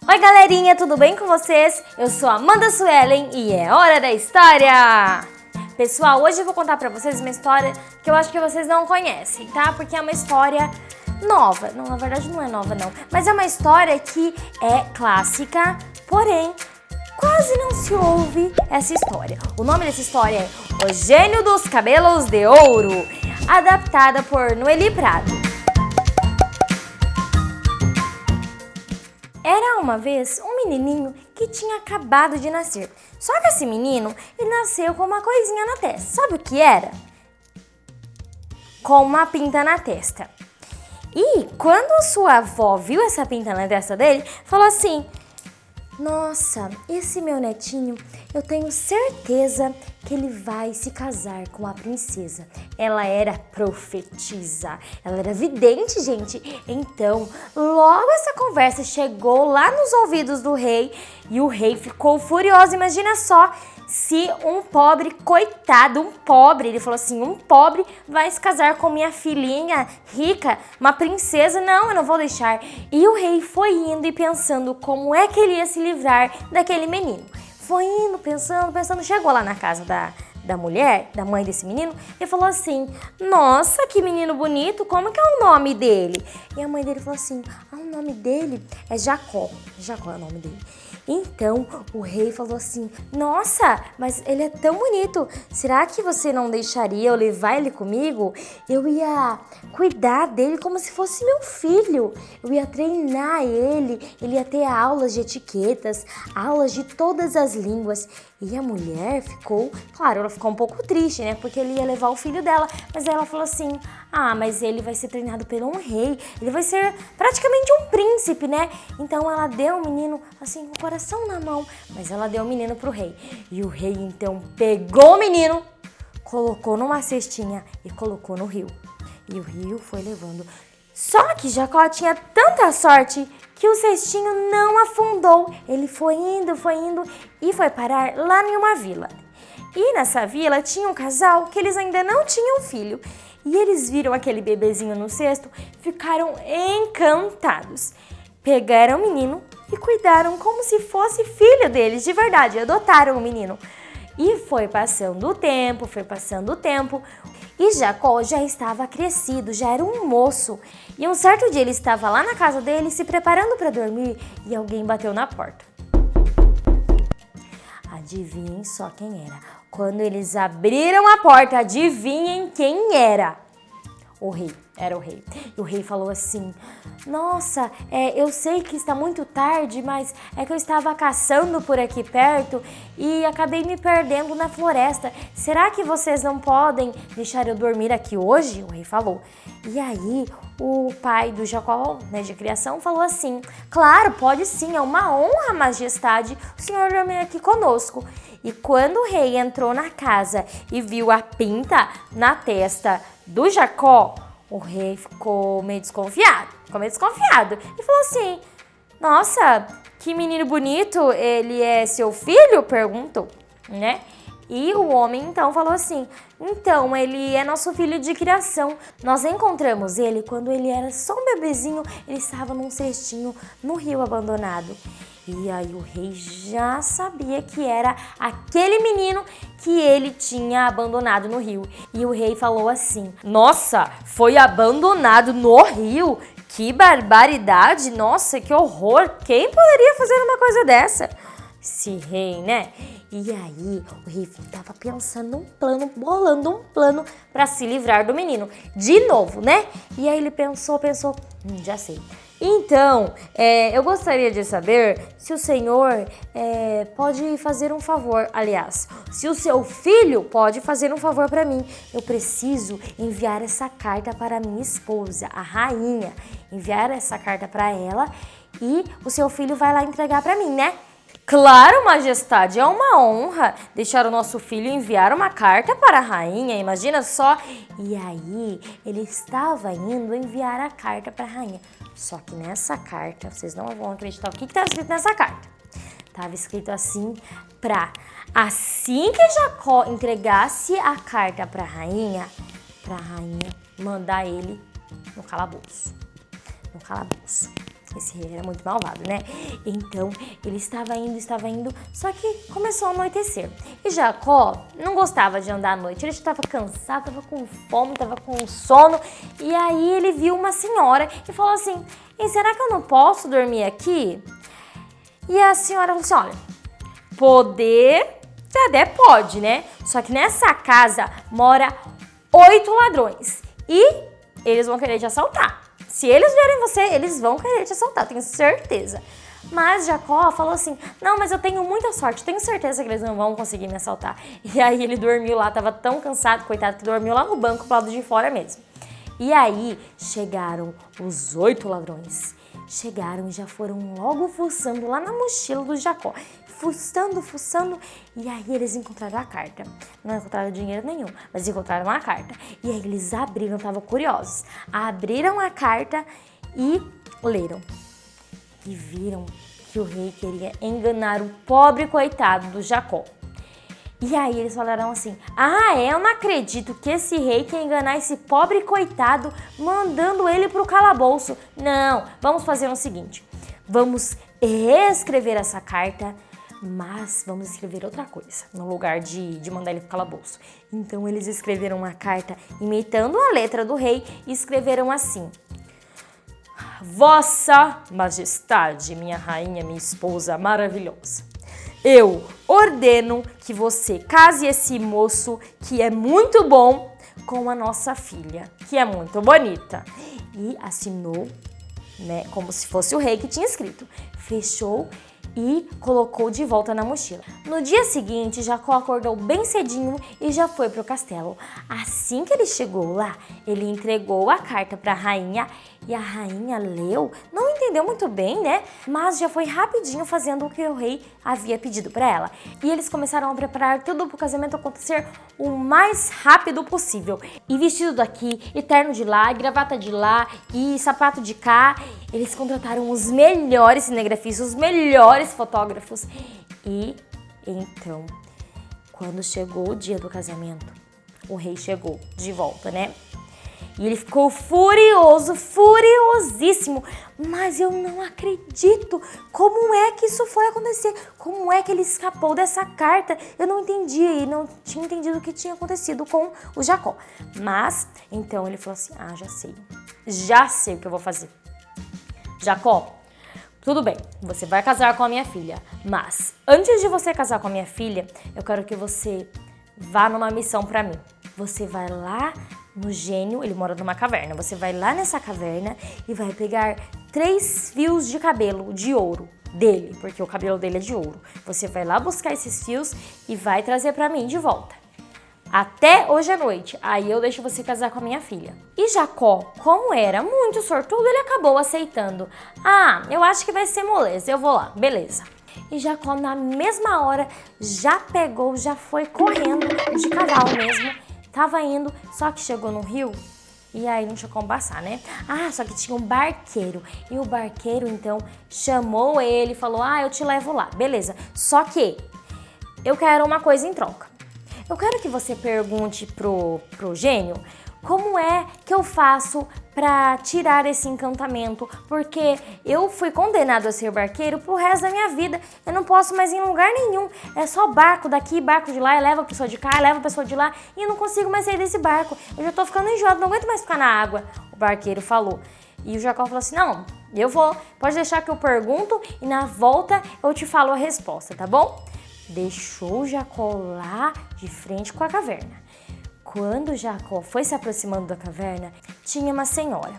Oi galerinha, tudo bem com vocês? Eu sou Amanda Suelen e é hora da história! Pessoal, hoje eu vou contar pra vocês uma história que eu acho que vocês não conhecem, tá? Porque é uma história nova. Não, na verdade não é nova não, mas é uma história que é clássica, porém quase não se ouve essa história. O nome dessa história é O Gênio dos Cabelos de Ouro, adaptada por Noeli Prado. Era uma vez um menininho que tinha acabado de nascer. Só que esse menino, ele nasceu com uma coisinha na testa. Sabe o que era? Com uma pinta na testa. E quando sua avó viu essa pinta na testa dele, falou assim: nossa, esse meu netinho, eu tenho certeza que ele vai se casar com a princesa. Ela era profetisa, ela era vidente, gente. Então, logo essa conversa chegou lá nos ouvidos do rei e o rei ficou furioso. Imagina só se um pobre, coitado, um pobre, ele falou assim, um pobre vai se casar com minha filhinha rica, uma princesa, não, eu não vou deixar. E o rei foi indo e pensando como é que ele ia se livrar daquele menino. Foi indo, pensando, chegou lá na casa da mulher, da mãe desse menino, e falou assim: nossa, que menino bonito, como que é o nome dele? E a mãe dele falou assim: o nome dele é Jacó. Jacó é o nome dele. Então o rei falou assim: nossa, mas ele é tão bonito, será que você não deixaria eu levar ele comigo? Eu ia cuidar dele como se fosse meu filho, eu ia treinar ele ia ter aulas de etiquetas, aulas de todas as línguas. E a mulher ficou, claro, ela ficou um pouco triste, né, porque ele ia levar o filho dela, mas ela falou assim: mas ele vai ser treinado por um rei, ele vai ser praticamente um príncipe, né? Então ela deu o menino, assim, com o coração na mão, mas ela deu o menino pro rei. E o rei, então, pegou o menino, colocou numa cestinha e colocou no rio. E o rio foi levando. Só que Jacó tinha tanta sorte que o cestinho não afundou. Ele foi indo e foi parar lá em uma vila. E nessa vila tinha um casal que eles ainda não tinham filho. E eles viram aquele bebezinho no cesto, ficaram encantados. Pegaram o menino e cuidaram como se fosse filho deles, de verdade, adotaram o menino. E foi passando o tempo, e Jacó já estava crescido, já era um moço. E um certo dia ele estava lá na casa dele, se preparando para dormir, e alguém bateu na porta. Adivinhem só quem era. Quando eles abriram a porta, adivinhem quem era? O rei, era o rei. E o rei falou assim: nossa, eu sei que está muito tarde, mas é que eu estava caçando por aqui perto e acabei me perdendo na floresta. Será que vocês não podem deixar eu dormir aqui hoje? O rei falou. E aí o pai do Jacó, né, de criação, falou assim: claro, pode sim, é uma honra, majestade, o senhor dormir aqui conosco. E quando o rei entrou na casa e viu a pinta na testa do Jacó, o rei ficou meio desconfiado. E falou assim: nossa, que menino bonito, ele é seu filho? Perguntou, né? E o homem então falou assim: então, ele é nosso filho de criação. Nós encontramos ele quando ele era só um bebezinho, ele estava num cestinho no rio abandonado. E aí o rei já sabia que era aquele menino que ele tinha abandonado no rio. E o rei falou assim: nossa, foi abandonado no rio? Que barbaridade! Nossa, que horror! Quem poderia fazer uma coisa dessa? Esse rei, né? E aí o rei estava pensando bolando um plano para se livrar do menino. De novo, né? E aí ele pensou, já sei. Então, eu gostaria de saber se o senhor pode fazer um favor, aliás, se o seu filho pode fazer um favor para mim. Eu preciso enviar essa carta para minha esposa, a rainha. Enviar essa carta para ela e o seu filho vai lá entregar para mim, né? Claro, majestade, é uma honra deixar o nosso filho enviar uma carta para a rainha, imagina só. E aí, ele estava indo enviar a carta para a rainha. Só que nessa carta, vocês não vão acreditar o que estava escrito nessa carta. Estava escrito assim, assim que Jacó entregasse a carta para a rainha mandar ele no calabouço. Esse rei era muito malvado, né? Então, ele estava indo, só que começou a anoitecer. E Jacó não gostava de andar à noite, ele estava cansado, estava com fome, estava com sono. E aí ele viu uma senhora e falou assim, será que eu não posso dormir aqui? E a senhora falou assim, olha, poder até pode, né? Só que nessa casa mora 8 ladrões e eles vão querer te assaltar. Se eles verem você, eles vão querer te assaltar, tenho certeza. Mas Jacó falou assim, não, mas eu tenho muita sorte, tenho certeza que eles não vão conseguir me assaltar. E aí ele dormiu lá, tava tão cansado, coitado, que dormiu lá no banco pro lado de fora mesmo. E aí chegaram os 8 ladrões. Chegaram e já foram logo fuçando lá na mochila do Jacó. Fuçando, e aí eles encontraram a carta. Não encontraram dinheiro nenhum, mas encontraram a carta. E aí eles abriram, estavam curiosos. Abriram a carta e leram. E viram que o rei queria enganar o pobre coitado do Jacó. E aí eles falaram assim, eu não acredito que esse rei quer enganar esse pobre coitado mandando ele pro calabouço. Não, vamos fazer o seguinte, vamos reescrever essa carta, mas vamos escrever outra coisa, no lugar de mandar ele pro calabouço. Então eles escreveram uma carta imitando a letra do rei e escreveram assim, Vossa Majestade, minha rainha, minha esposa maravilhosa. Eu ordeno que você case esse moço, que é muito bom, com a nossa filha, que é muito bonita. E assinou, né, como se fosse o rei que tinha escrito. Fechou e colocou de volta na mochila. No dia seguinte, Jacó acordou bem cedinho e já foi para o castelo. Assim que ele chegou lá, ele entregou a carta para a rainha e a rainha leu, não entendeu muito bem, né? Mas já foi rapidinho fazendo o que o rei havia pedido para ela. E eles começaram a preparar tudo para o casamento acontecer o mais rápido possível. E vestido daqui, e terno de lá, e gravata de lá, e sapato de cá. Eles contrataram os melhores cinegrafistas, os melhores fotógrafos. E então, quando chegou o dia do casamento, o rei chegou de volta, né? E ele ficou furioso, furiosíssimo. Mas eu não acredito. Como é que isso foi acontecer? Como é que ele escapou dessa carta? Eu não entendi e não tinha entendido o que tinha acontecido com o Jacó. Mas, então ele falou assim, já sei o que eu vou fazer. Jacó, tudo bem, você vai casar com a minha filha. Mas, antes de você casar com a minha filha, eu quero que você vá numa missão pra mim. Você vai lá no gênio, ele mora numa caverna. Você vai lá nessa caverna e vai pegar 3 fios de cabelo de ouro dele, porque o cabelo dele é de ouro. Você vai lá buscar esses fios e vai trazer pra mim de volta. Até hoje à noite, aí eu deixo você casar com a minha filha. E Jacó, como era muito sortudo, ele acabou aceitando. Eu acho que vai ser moleza, eu vou lá, beleza. E Jacó, na mesma hora, já pegou, já foi correndo de cavalo mesmo. Tava indo, só que chegou no rio e aí não tinha como passar, né? Só que tinha um barqueiro. E o barqueiro, então, chamou ele e falou, eu te levo lá, beleza. Só que eu quero uma coisa em troca. Eu quero que você pergunte pro gênio como é que eu faço para tirar esse encantamento, porque eu fui condenado a ser barqueiro pro resto da minha vida. Eu não posso mais ir em lugar nenhum. É só barco daqui, barco de lá, leva a pessoa de cá, leva a pessoa de lá, e eu não consigo mais sair desse barco. Eu já tô ficando enjoado, não aguento mais ficar na água, o barqueiro falou. E o Jacó falou assim, não, eu vou, pode deixar que eu pergunto e na volta eu te falo a resposta, tá bom? Deixou o Jacó lá de frente com a caverna. Quando Jacó foi se aproximando da caverna, tinha uma senhora.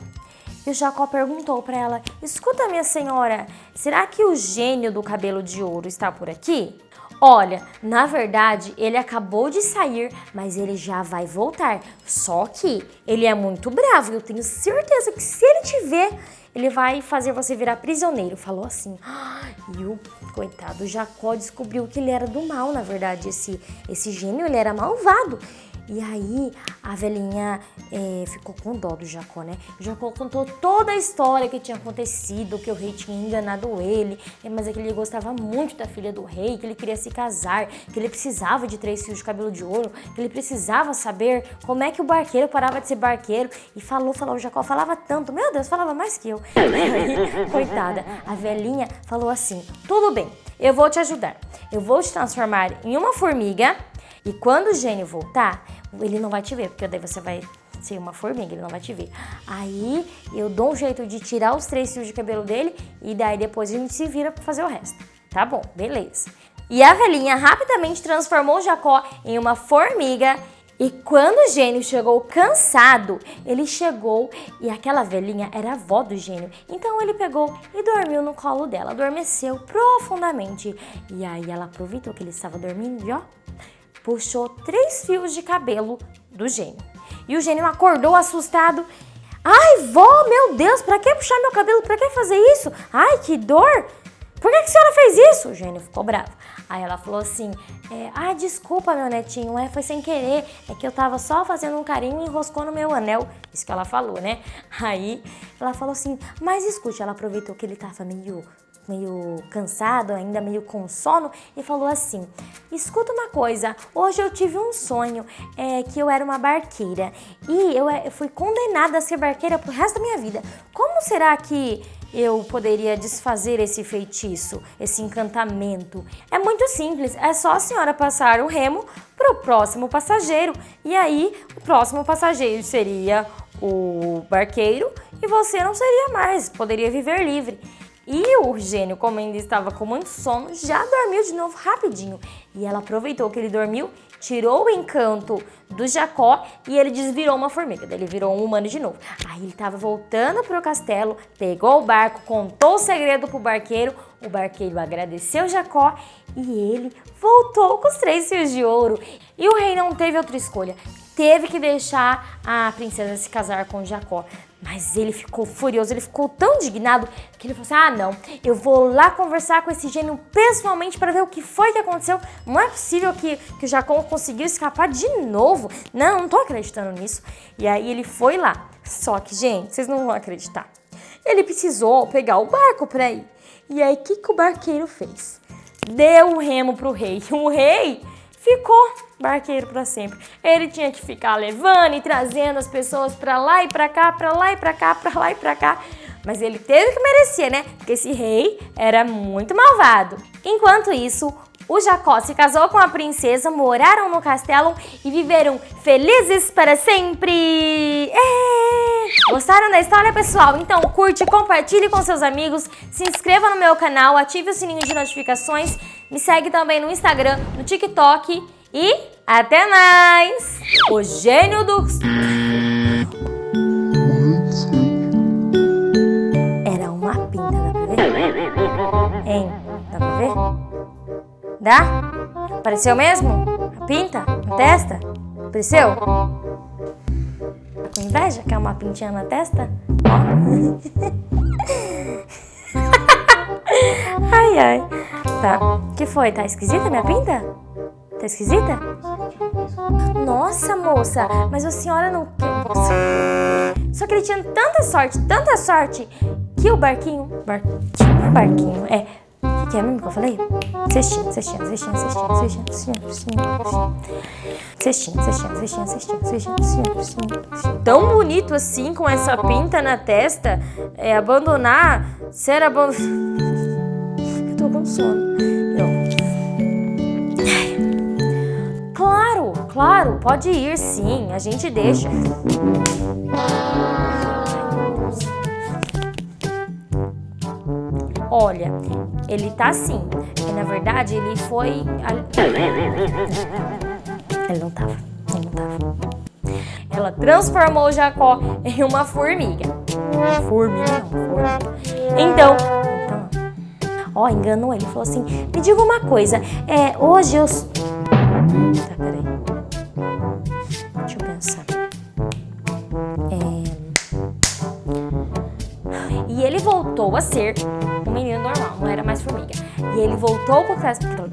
E o Jacó perguntou para ela, escuta minha senhora, será que o gênio do cabelo de ouro está por aqui? Olha, na verdade, ele acabou de sair, mas ele já vai voltar. Só que ele é muito bravo e eu tenho certeza que se ele te ver, ele vai fazer você virar prisioneiro. Falou assim. E o coitado Jacó descobriu que ele era do mal, na verdade. Esse gênio, ele era malvado. E aí a velhinha ficou com dó do Jacó, né? O Jacó contou toda a história que tinha acontecido, que o rei tinha enganado ele, mas é que ele gostava muito da filha do rei, que ele queria se casar, que ele precisava de 3 fios de cabelo de ouro, que ele precisava saber como é que o barqueiro parava de ser barqueiro. E falou, o Jacó falava tanto, meu Deus, falava mais que eu. E aí, coitada, a velhinha falou assim, tudo bem, eu vou te ajudar, eu vou te transformar em uma formiga e quando o gênio voltar, ele não vai te ver, porque daí você vai ser uma formiga, ele não vai te ver. Aí eu dou um jeito de tirar os 3 fios de cabelo dele e daí depois a gente se vira pra fazer o resto. Tá bom, beleza. E a velhinha rapidamente transformou o Jacó em uma formiga. E quando o gênio chegou cansado, ele chegou e aquela velhinha era a avó do gênio. Então ele pegou e dormiu no colo dela, adormeceu profundamente. E aí ela aproveitou que ele estava dormindo e ó, puxou 3 fios de cabelo do gênio. E o gênio acordou assustado. Ai, vó, meu Deus, pra que puxar meu cabelo? Pra que fazer isso? Ai, que dor! Por que a senhora fez isso? O gênio ficou bravo. Aí ela falou assim, desculpa, meu netinho, foi sem querer. É que eu tava só fazendo um carinho e enroscou no meu anel. Isso que ela falou, né? Aí ela falou assim, mas escute, ela aproveitou que ele tava meio cansado, ainda meio com sono, e falou assim, escuta uma coisa, hoje eu tive um sonho, que eu era uma barqueira, e eu fui condenada a ser barqueira pro resto da minha vida. Como será que eu poderia desfazer esse feitiço, esse encantamento? É muito simples, é só a senhora passar o remo pro próximo passageiro, e aí o próximo passageiro seria o barqueiro, e você não seria mais, poderia viver livre. E o gênio, como ainda estava com muito sono, já dormiu de novo rapidinho. E ela aproveitou que ele dormiu, tirou o encanto do Jacó e ele desvirou uma formiga. Daí ele virou um humano de novo. Aí ele estava voltando pro castelo, pegou o barco, contou o segredo pro barqueiro. O barqueiro agradeceu Jacó e ele voltou com os 3 fios de ouro. E o rei não teve outra escolha. Teve que deixar a princesa se casar com Jacó. Mas ele ficou furioso, ele ficou tão indignado que ele falou assim, não, eu vou lá conversar com esse gênio pessoalmente para ver o que foi que aconteceu. Não é possível que o Jacó conseguiu escapar de novo. Não tô acreditando nisso. E aí ele foi lá. Só que, gente, vocês não vão acreditar. Ele precisou pegar o barco para ir. E aí, o que o barqueiro fez? Deu um remo pro rei. O rei ficou barqueiro para sempre. Ele tinha que ficar levando e trazendo as pessoas para lá e para cá, para lá e para cá, para lá e para cá. Mas ele teve que merecer, né? Porque esse rei era muito malvado. Enquanto isso, o Jacó se casou com a princesa, moraram no castelo e viveram felizes para sempre. Gostaram da história, pessoal? Então curte, compartilhe com seus amigos, se inscreva no meu canal, ative o sininho de notificações, me segue também no Instagram, no TikTok e até mais! O gênio do... Era uma pinta, dá pra ver? Hein? Dá pra ver? Dá? Apareceu mesmo? A pinta? Na testa? Apareceu? Tá com inveja? Quer uma pintinha na testa? Ai, ai. Tá. O que foi? Tá esquisita minha pinta? Tá esquisita? Nossa, moça, mas a senhora não quer... Só que ele tinha tanta sorte, que o barquinho... Barquinho, o que é mesmo que eu falei? Cestinha. Tão bonito assim, com essa pinta na testa, ser abandonado... Eu tô com sono. Claro, pode ir sim, a gente deixa. Olha, ele tá assim, e na verdade ele foi... Ele não tava. Ela transformou o Jacó em uma formiga. Formiga. Então, enganou ele, falou assim, me diga uma coisa, hoje eu... Tá, peraí. Deixa eu pensar. E ele voltou a ser um menino normal, não era mais formiga. E ele voltou pro castelo.